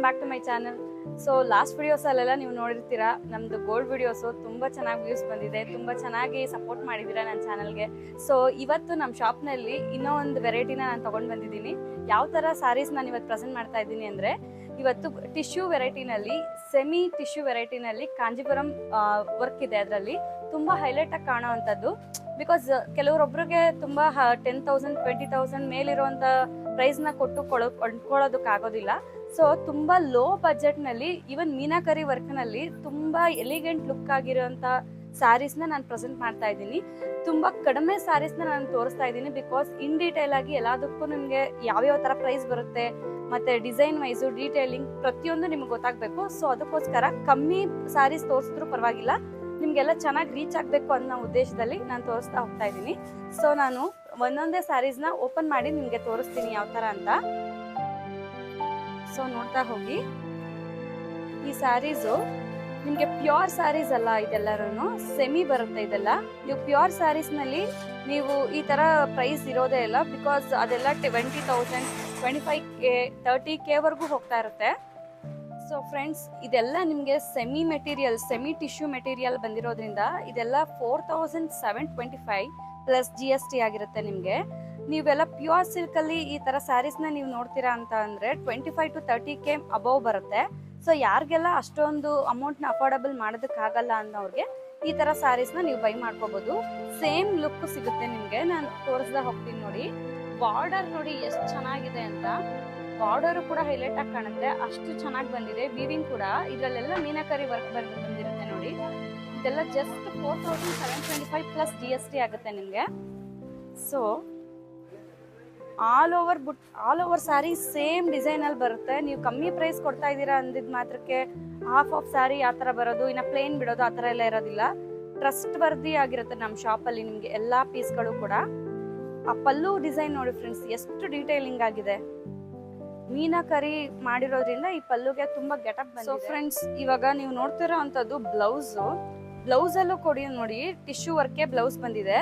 Back to my channel. So last ವಿಡಿಯೋಸಲ್ಲೆಲ್ಲ ನೀವು ನೋಡಿರ್ತೀರಾ, ನಮ್ಮದು ಗೋಲ್ಡ್ ವಿಡಿಯೋಸು ತುಂಬ ಚೆನ್ನಾಗಿ ವ್ಯೂಸ್ ಬಂದಿದೆ, ತುಂಬ ಚೆನ್ನಾಗಿ ಸಪೋರ್ಟ್ ಮಾಡಿದ್ದೀರಾ ನನ್ನ ಚಾನಲ್ಗೆ. ಸೊ ಇವತ್ತು ನಮ್ಮ ಶಾಪ್ನಲ್ಲಿ ಇನ್ನೂ ಒಂದು ವೆರೈಟಿನ ನಾನು ತೊಗೊಂಡು ಬಂದಿದ್ದೀನಿ. ಯಾವ ಥರ ಸ್ಯಾರೀಸ್ ನಾನು ಇವತ್ತು ಪ್ರೆಸೆಂಟ್ ಮಾಡ್ತಾ ಇದ್ದೀನಿ ಅಂದರೆ, ಇವತ್ತು tissue ವೆರೈಟಿನಲ್ಲಿ, semi tissue ವೆರೈಟಿನಲ್ಲಿ Kanchipuram work ಇದೆ. ಅದರಲ್ಲಿ ತುಂಬ ಹೈಲೈಟಾಗಿ ಕಾಣೋ ಅಂಥದ್ದು. ಬಿಕಾಸ್ ಕೆಲವರೊಬ್ಬರಿಗೆ ತುಂಬ 10,000 20,000 ಮೇಲಿರುವಂಥ ಪ್ರೈಸ್ನ ಕೊಟ್ಟು ಕೊಂಡ್ಕೊಳ್ಳೋದಕ್ಕಾಗೋದಿಲ್ಲ. ಸೊ ತುಂಬ ಲೋ ಬಜೆಟ್ನಲ್ಲಿ, ಈವನ್ ಮೀನಾಕರಿ ವರ್ಕ್ನಲ್ಲಿ ತುಂಬ ಎಲಿಗೆಂಟ್ ಲುಕ್ ಆಗಿರೋಂಥ ಸ್ಯಾರೀಸ್ನ ನಾನು ಪ್ರೆಸೆಂಟ್ ಮಾಡ್ತಾ ಇದ್ದೀನಿ. ತುಂಬ ಕಡಿಮೆ ಸ್ಯಾರೀಸ್ನ ನಾನು ತೋರಿಸ್ತಾ ಇದ್ದೀನಿ. ಬಿಕಾಸ್ ಇನ್ ಡೀಟೇಲ್ ಆಗಿ ಎಲ್ಲದಕ್ಕೂ ನಿಮಗೆ ಯಾವ್ಯಾವ ಥರ ಪ್ರೈಸ್ ಬರುತ್ತೆ ಮತ್ತು ಡಿಸೈನ್ ವೈಸು ಡೀಟೇಲಿಂಗ್ ಪ್ರತಿಯೊಂದು ನಿಮ್ಗೆ ಗೊತ್ತಾಗಬೇಕು. ಸೊ ಅದಕ್ಕೋಸ್ಕರ ಕಮ್ಮಿ ಸ್ಯಾರೀಸ್ ತೋರಿಸಿದ್ರು ಪರವಾಗಿಲ್ಲ, ನಿಮಗೆಲ್ಲ ಚೆನ್ನಾಗಿ ರೀಚ್ ಆಗಬೇಕು ಅನ್ನೋ ಉದ್ದೇಶದಲ್ಲಿ ನಾನು ತೋರಿಸ್ತಾ ಹೋಗ್ತಾ ಇದ್ದೀನಿ. ಸೊ ನಾನು ಒಂದೊಂದೇ ಸ್ಯಾರೀಸ್ನ ಓಪನ್ ಮಾಡಿ ನಿಮಗೆ ತೋರಿಸ್ತೀನಿ ಯಾವ ಥರ ಅಂತ. ಸೊ ನೋಡ್ತಾ ಹೋಗಿ. ಈ ಸ್ಯಾರೀಸು ನಿಮಗೆ ಪ್ಯೂರ್ ಸ್ಯಾರೀಸ್ ಅಲ್ಲ, ಇದೆಲ್ಲರೂ ಸೆಮಿ ಬರುತ್ತೆ. ಇದೆಲ್ಲ ನೀವು ಪ್ಯೂರ್ ಸ್ಯಾರೀಸ್ನಲ್ಲಿ ನೀವು ಈ ಥರ ಪ್ರೈಸ್ ಇರೋದೇ ಇಲ್ಲ. ಬಿಕಾಸ್ ಅದೆಲ್ಲ 20,000 25K 30K ವರೆಗೂ ಹೋಗ್ತಾ ಇರುತ್ತೆ. ಸೊ ಫ್ರೆಂಡ್ಸ್, ಇದೆಲ್ಲ ನಿಮಗೆ semi material, semi tissue material ಬಂದಿರೋದ್ರಿಂದ ಇದೆಲ್ಲ 4,725 ಪ್ಲಸ್ GST ಆಗಿರುತ್ತೆ ನಿಮಗೆ. ನೀವೆಲ್ಲ ಪ್ಯೂರ್ ಸಿಲ್ಕಲ್ಲಿ ಈ ಥರ ಸ್ಯಾರೀಸ್ನ ನೀವು ನೋಡ್ತೀರಾ ಅಂತ ಅಂದರೆ 25 to 30K ಅಬೌವ್ ಬರುತ್ತೆ. ಸೊ ಯಾರಿಗೆಲ್ಲ ಅಷ್ಟೊಂದು ಅಮೌಂಟ್ನ ಅಫೋರ್ಡಬಲ್ ಮಾಡೋದಕ್ಕಾಗಲ್ಲ ಅನ್ನೋರಿಗೆ ಈ ಥರ ಸ್ಯಾರೀಸ್ನ ನೀವು ಬೈ ಮಾಡ್ಕೋಬೋದು. ಸೇಮ್ ಲುಕ್ ಸಿಗುತ್ತೆ ನಿಮಗೆ. ನಾನು ತೋರಿಸ್ದೆ ಹೋಗ್ತೀನಿ ನೋಡಿ. ಬಾರ್ಡರ್ ನೋಡಿ ಎಷ್ಟು ಚೆನ್ನಾಗಿದೆ ಅಂತ. ಬಾರ್ಡರು ಕೂಡ ಹೈಲೈಟ್ ಆಗಿ ಕಾಣುತ್ತೆ, ಅಷ್ಟು ಚೆನ್ನಾಗಿ ಬಂದಿದೆ. ವೀವಿಂಗ್ ಕೂಡ ಇದರಲ್ಲೆಲ್ಲ ಮೀನಾಕರಿ ವರ್ಕ್ ಬಂದಿರುತ್ತೆ ನೋಡಿ. ಇದೆಲ್ಲ ಜಸ್ಟ್ 4,725 ಪ್ಲಸ್ GST ಆಗುತ್ತೆ ನಿಮಗೆ. So all over sari same ಡಿಸೈನಲ್ಲಿ ಬರುತ್ತೆ. ನೀವು ಕಮ್ಮಿ ಪ್ರೈಸ್ ಕೊಡ್ತಾ ಇದ್ದೀರಾ ಅಂದಿದ್ದು ಮಾತ್ರಕ್ಕೆ ಹಾಫ್ ಆಫ್ ಸ್ಯಾರಿ ಆ ಥರ ಬರೋದು, ಇನ್ನು ಪ್ಲೇನ್ ಬಿಡೋದು ಆ ಥರ ಎಲ್ಲ ಇರೋದಿಲ್ಲ. ಟ್ರಸ್ಟ್ ವರ್ದಿ ಆಗಿರುತ್ತೆ ನಮ್ಮ ಶಾಪಲ್ಲಿ ನಿಮಗೆ ಎಲ್ಲ ಪೀಸ್ಗಳು ಕೂಡ. ಆ ಪಲ್ಲು ಡಿಸೈನ್ ನೋಡಿ ಫ್ರೆಂಡ್ಸ್, ಎಷ್ಟು ಡೀಟೇಲಿಂಗ್ ಆಗಿದೆ. ಮೀನಾಕರಿ ಮಾಡಿರೋದ್ರಿಂದ ಈ ಪಲ್ಲುಗೆ ತುಂಬಾ ಗೆಟಪ್ ಬಂದಿದೆ. ಸೊ ಫ್ರೆಂಡ್ಸ್, ಇವಾಗ ನೀವು ನೋಡ್ತಿರೋ ಅಂಥದ್ದು ಬ್ಲೌಸಲ್ಲೂ ಕೊಡಿ ನೋಡಿ, ಟಿಶ್ಯೂ ವರ್ಕೆ ಬ್ಲೌಸ್ ಬಂದಿದೆ.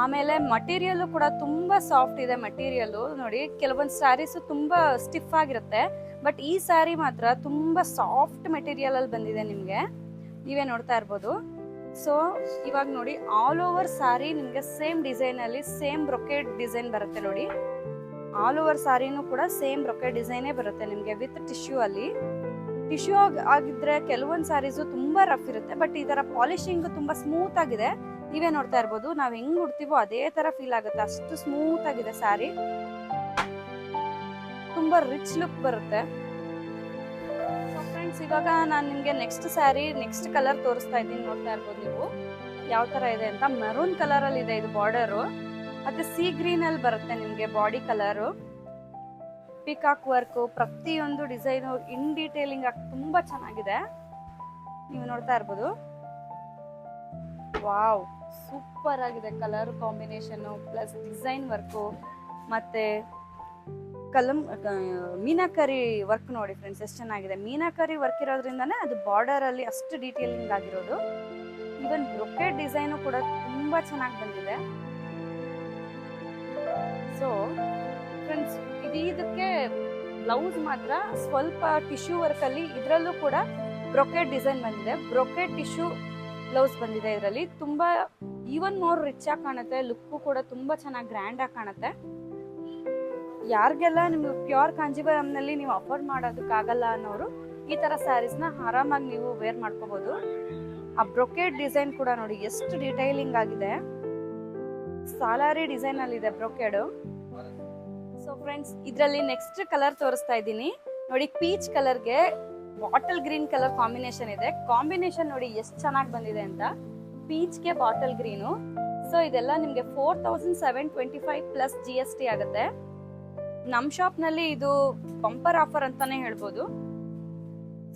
ಆಮೇಲೆ ಮಟೀರಿಯಲ್ ಕೂಡ ತುಂಬಾ ಸಾಫ್ಟ್ ಇದೆ. ಮಟೀರಿಯಲ್ ನೋಡಿ, ಕೆಲವೊಂದು ಸ್ಯಾರೀಸು ತುಂಬಾ ಸ್ಟಿಫ್ ಆಗಿರುತ್ತೆ, ಬಟ್ ಈ ಸ್ಯಾರಿ ಮಾತ್ರ ತುಂಬಾ ಸಾಫ್ಟ್ ಮೆಟೀರಿಯಲ್ ಅಲ್ಲಿ ಬಂದಿದೆ ನಿಮ್ಗೆ. ನೀವೇ ನೋಡ್ತಾ ಇರ್ಬೋದು. ಸೊ ಇವಾಗ ನೋಡಿ, ಆಲ್ ಓವರ್ ಸ್ಯಾರಿ ನಿಮ್ಗೆ ಸೇಮ್ ಡಿಸೈನ್ ಅಲ್ಲಿ ಸೇಮ್ ಬ್ರೊಕೇಡ್ ಡಿಸೈನ್ ಬರುತ್ತೆ ನೋಡಿ. ಆಲ್ ಓವರ್ ಸ್ಯಾರಿನೂ ಕೂಡ ಸೇಮ್ ಬ್ರೊಕೇಡ್ ಡಿಸೈನೇ ಬರುತ್ತೆ ನಿಮಗೆ ವಿತ್ ಟಿಶ್ಯೂ ಅಲ್ಲಿ. ಟಿಶ್ಯೂ ಆಗಿದ್ರೆ ಕೆಲವೊಂದು ಸ್ಯಾರೀಸು ತುಂಬಾ ರಫ್ ಇರುತ್ತೆ, ಬಟ್ ಈ ತರ ಪಾಲಿಶಿಂಗ್ ತುಂಬಾ ಸ್ಮೂತ್ ಆಗಿದೆ. ನೀವೇ ನೋಡ್ತಾ ಇರ್ಬೋದು, ನಾವ್ ಹೆಂಗ್ ಉಡ್ತೀವೋ ಅದೇ ತರ ಫೀಲ್ ಆಗುತ್ತೆ, ಅಷ್ಟು ಸ್ಮೂತ್ ಆಗಿದೆ ಸ್ಯಾರಿ. ತುಂಬಾ ರಿಚ್ ಲುಕ್ ಬರುತ್ತೆ. ಸೊ ಫ್ರೆಂಡ್ಸ್, ಇವಾಗ ನಾನು ನಿಮ್ಗೆ ನೆಕ್ಸ್ಟ್ ಕಲರ್ ತೋರಿಸ್ತಾ ಇದ್ದೀನಿ. ನೋಡ್ತಾ ಇರ್ಬೋದು ನೀವು ಯಾವ ತರ ಇದೆ ಅಂತ. ಮೆರೂನ್ ಕಲರ್ ಅಲ್ಲಿ ಇದೆ ಇದು ಬಾರ್ಡರು, ಮತ್ತೆ ಸೀ ಗ್ರೀನ್ ಅಲ್ಲಿ ಬರುತ್ತೆ ನಿಮ್ಗೆ ಬಾಡಿ ಕಲರು. ಪಿಕಾಕ್ ವರ್ಕ್, ಪ್ರತಿಯೊಂದು ಡಿಸೈನು ಇನ್ ಡೀಟೇಲಿಂಗ್ ಆಗಿ ತುಂಬಾ ಚೆನ್ನಾಗಿದೆ. ನೀವು ನೋಡ್ತಾ ಇರ್ಬೋದು. ವಾವ್, ಸೂಪರ್ ಆಗಿದೆ colour combination plus design work ಮತ್ತೆ ಮೀನಾಕರಿ ವರ್ಕ್ ನೋಡಿ ಫ್ರೆಂಡ್ಸ್, ಎಷ್ಟು ಚೆನ್ನಾಗಿದೆ. ಮೀನಾಕರಿ ವರ್ಕ್ ಇರೋದ್ರಿಂದಾನೇ ಅದು ಬಾರ್ಡರ್ ಅಲ್ಲಿ ಅಷ್ಟು ಡೀಟೇಲಿಂಗ್ ಆಗಿರೋದು. ಈವನ್ ಬ್ರೊಕೇಡ್ ಡಿಸೈನು ಕೂಡ ತುಂಬಾ ಚೆನ್ನಾಗಿ ಬಂದಿದೆ. ಸೊ ಫ್ರೆಂಡ್ಸ್, ಇದಕ್ಕೆ ಬ್ಲೌಸ್ ಮಾತ್ರ ಸ್ವಲ್ಪ ಟಿಶ್ಯೂ ವರ್ಕ್ ಅಲ್ಲಿ, ಇದರಲ್ಲೂ ಕೂಡ ಬ್ರೊಕೇಡ್ ಡಿಸೈನ್ ಬಂದಿದೆ. ಬ್ರೊಕೇಡ್ ಟಿಶ್ಯೂ ಬ್ಲೌಸ್ ಬಂದಿದೆ ಇದರಲ್ಲಿ. ತುಂಬಾ ಈವನ್ ಮೋರ್ ರಿಚ್ ಆಗಿ ಕಾಣುತ್ತೆ. ಲುಕ್ಕು ಕೂಡ ತುಂಬಾ ಚೆನ್ನಾಗಿ ಗ್ರ್ಯಾಂಡ್ ಆಗಿ ಕಾಣುತ್ತೆ. ಯಾರಿಗೆಲ್ಲ ನಿಮ್ಗೆ ಪ್ಯೂರ್ ಕಾಂಜಿವರಂನಲ್ಲಿ ನೀವು ಅಫೋರ್ಡ್ ಮಾಡೋದಕ್ಕಾಗಲ್ಲ ಅನ್ನೋರು ಈ ತರ ಸ್ಯಾರೀಸ್ನ ಆರಾಮಾಗಿ ನೀವು ವೇರ್ ಮಾಡ್ಕೋಬಹುದು. ಆ ಬ್ರೊಕೇಡ್ ಡಿಸೈನ್ ಕೂಡ ನೋಡಿ ಎಷ್ಟು ಡೀಟೈಲಿಂಗ್ ಆಗಿದೆ. ಸಾಲಾರಿ ಡಿಸೈನ್ ಅಲ್ಲಿ ಇದೆ ಬ್ರೊಕೇಡು. ಸೊ ಫ್ರೆಂಡ್ಸ್, ಇದರಲ್ಲಿ ನೆಕ್ಸ್ಟ್ ಕಲರ್ ತೋರಿಸ್ತಾ ಇದ್ದೀನಿ ನೋಡಿ. ಪೀಚ್ ಕಲರ್ಗೆ ಬಾಟಲ್ ಗ್ರೀನ್ ಕಲರ್ ಕಾಂಬಿನೇಷನ್ ಇದೆ. ಕಾಂಬಿನೇಷನ್ ನೋಡಿ ಎಷ್ಟು ಚೆನ್ನಾಗಿ ಬಂದಿದೆ ಅಂತ. ಪೀಚ್ಗೆ ಬಾಟಲ್ ಗ್ರೀನು. ಸೊ ಇದೆಲ್ಲ ನಿಮ್ಗೆ 4,725 ಪ್ಲಸ್ GST ಆಗುತ್ತೆ. ನಮ್ ಶಾಪ್ ನಲ್ಲಿ ಇದು ಬಂಪರ್ ಆಫರ್ ಅಂತಾನೆ ಹೇಳ್ಬೋದು.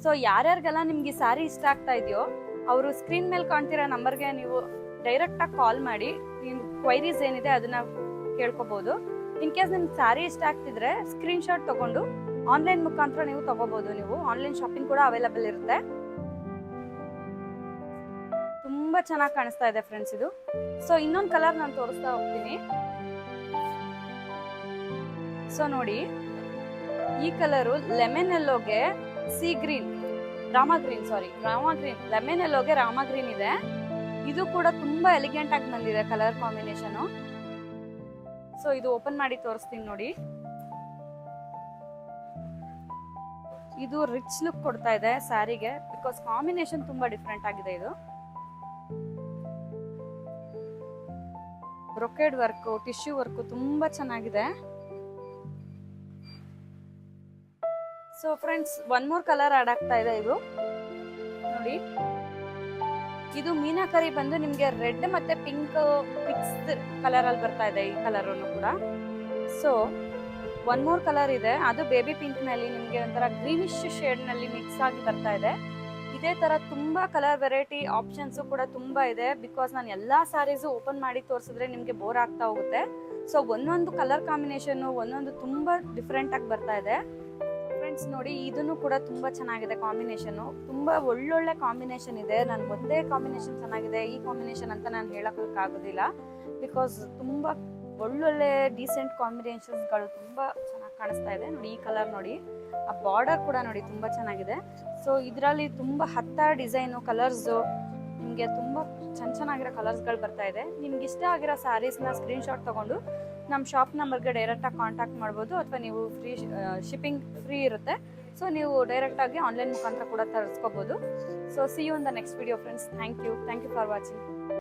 ಸೊ ಯಾರ್ಯಾರಿಗೆಲ್ಲ ನಿಮ್ಗೆ ಈ ಸ್ಯಾರಿ ಇಷ್ಟ ಆಗ್ತಾ ಇದೆಯೋ ಅವರು ಸ್ಕ್ರೀನ್ ಮೇಲೆ ಕಾಣ್ತಿರೋ ನಂಬರ್ಗೆ ನೀವು ಡೈರೆಕ್ಟ್ ಆಗಿ ಕಾಲ್ ಮಾಡಿ ನಿಮ್ ಕ್ವೈರೀಸ್ ಏನಿದೆ ಅದನ್ನ ಕೇಳ್ಕೋಬಹುದು. ಇನ್ ಕೇಸ್ ನಿಮ್ಗೆ ಸ್ಯಾರಿ ಇಷ್ಟ ಆಗ್ತಿದ್ರೆ ಸ್ಕ್ರೀನ್ ಶಾಟ್ ತಗೊಂಡು ಆನ್ಲೈನ್ ಮುಖಾಂತರ ನೀವು ತಗೋಬಹುದು. ನೀವು ಆನ್ಲೈನ್ ಶಾಪಿಂಗ್ ಕೂಡ ಅವೈಲಬಲ್ ಇರುತ್ತೆ. ತುಂಬಾ ಚೆನ್ನಾಗಿ ಕಾಣಿಸ್ತಾ ಇದೆ ಫ್ರೆಂಡ್ಸ್ ಇದು. ಸೊ ಇನ್ನೊಂದು ಕಲರ್ ನಾನು ತೋರಿಸ್ತಾ ಹೋಗ್ತೀನಿ. ಸೊ ನೋಡಿ, ಈ ಕಲರು ಲೆಮನ್ ಎಲ್ಲೋಗೆ sea green, Rama green, lemon ಎಲ್ಲೋಗೆ ರಾಮಾ ಗ್ರೀನ್ ಇದೆ. ಇದು ಕೂಡ ತುಂಬಾ ಎಲಿಗೆಂಟ್ ಆಗಿ ಬಂದಿದೆ ಕಲರ್ ಕಾಂಬಿನೇಷನ್. ಸೊ ಇದು ಓಪನ್ ಮಾಡಿ ತೋರಿಸ್ತೀನಿ ನೋಡಿ. ಇದು ರಿಚ್ ಲುಕ್ ಕೊಡ್ತಾ ಇದೆ ಸ್ಯಾರಿಗೆ, ಬಿಕಾಸ್ ಕಾಂಬಿನೇಷನ್ ತುಂಬಾ ಡಿಫ್ರೆಂಟ್ ಆಗಿದೆ. ಇದು ಬ್ರೊಕೇಡ್ ವರ್ಕ್, ಟಿಶ್ಯೂ ವರ್ಕ್ ತುಂಬಾ ಚೆನ್ನಾಗಿದೆ. So friends, one more colour add ಆಗ್ತಾ ಇದೆ. ಇದು ನೋಡಿ, ಇದು ಮೀನಾಕರಿ ಬಂದು ನಿಮ್ಗೆ ರೆಡ್ ಮತ್ತೆ ಪಿಂಕ್ ಮಿಕ್ಸ್ಡ್ ಕಲರ್ ಅಲ್ಲಿ ಬರ್ತಾ ಇದೆ ಈ ಕಲರ್ ಕೂಡ. ಸೊ ಒನ್ ಮೋರ್ ಕಲರ್ ಇದೆ, ಅದು ಬೇಬಿ ಪಿಂಕ್ ನಲ್ಲಿ ನಿಮ್ಗೆ ಒಂಥರ ಗ್ರೀನಿಶ್ ಶೇಡ್ ನಲ್ಲಿ ಮಿಕ್ಸ್ ಆಗಿ ಬರ್ತಾ ಇದೆ. ಇದೇ ತರ ತುಂಬಾ ಕಲರ್ ವೆರೈಟಿ ಆಪ್ಷನ್ಸ್ ಕೂಡ ತುಂಬಾ ಇದೆ. ಬಿಕಾಸ್ ನಾನು ಎಲ್ಲಾ ಸ್ಯಾರೀಸ್ ಓಪನ್ ಮಾಡಿ ತೋರಿಸಿದ್ರೆ ನಿಮ್ಗೆ ಬೋರ್ ಆಗ್ತಾ ಹೋಗುತ್ತೆ. ಸೊ ಒಂದೊಂದು ಕಲರ್ ಕಾಂಬಿನೇಷನ್ ಒಂದೊಂದು ತುಂಬಾ ಡಿಫ್ರೆಂಟ್ ಆಗಿ ಬರ್ತಾ ಇದೆ. ಫ್ರೆಂಡ್ಸ್ ನೋಡಿ, ಇದನ್ನು ಕೂಡ ತುಂಬಾ ಚೆನ್ನಾಗಿದೆ ಕಾಂಬಿನೇಷನ್. ತುಂಬಾ ಒಳ್ಳೊಳ್ಳೆ ಕಾಂಬಿನೇಷನ್ ಇದೆ. ನನ್ ಒಂದೇ ಕಾಂಬಿನೇಷನ್ ಚೆನ್ನಾಗಿದೆ ಈ ಕಾಂಬಿನೇಷನ್ ಅಂತ ನಾನು ಹೇಳಕ್ ಆಗೋದಿಲ್ಲ. ಬಿಕಾಸ್ ತುಂಬಾ ಒಳ್ಳೊಳ್ಳೆ ಡೀಸೆಂಟ್ ಕಾಂಬಿನೇಷನ್ಸ್ ಗಳು ತುಂಬಾ ಚೆನ್ನಾಗಿ ಕಾಣಿಸ್ತಾ ಇದೆ. ನೋಡಿ ಈ ಕಲರ್ ನೋಡಿ, ಆ ಬಾರ್ಡರ್ ಕೂಡ ನೋಡಿ ತುಂಬಾ ಚೆನ್ನಾಗಿದೆ. ಸೊ ಇದರಲ್ಲಿ ತುಂಬಾ ಹತ್ತಾರು ಡಿಸೈನು ಕಲರ್ಸ್, ನಿಮ್ಗೆ ತುಂಬಾ ಚೆನ್ನಾಗಿರೋ ಕಲರ್ಸ್ ಗಳು ಬರ್ತಾ ಇದೆ. ನಿಮ್ಗೆ ಇಷ್ಟ ಆಗಿರೋ ಸ್ಯಾರೀಸ್ ನ ಸ್ಕ್ರೀನ್ ಶಾಟ್ ತಗೊಂಡು ನಮ್ಮ ಶಾಪ್ ನಂಬರ್ಗೆ ಡೈರೆಕ್ಟ್ ಆಗಿ ಕಾಂಟ್ಯಾಕ್ಟ್ ಮಾಡ್ಬೋದು, ಅಥವಾ ನೀವು ಶಿಪ್ಪಿಂಗ್ ಫ್ರೀ ಇರುತ್ತೆ. ಸೊ ನೀವು ಡೈರೆಕ್ಟ್ ಆಗಿ ಆನ್ಲೈನ್ ಮುಖಾಂತರ ಕೂಡ ತರಿಸ್ಕೋಬಹುದು. So see you in the next video friends. Thank you for watching.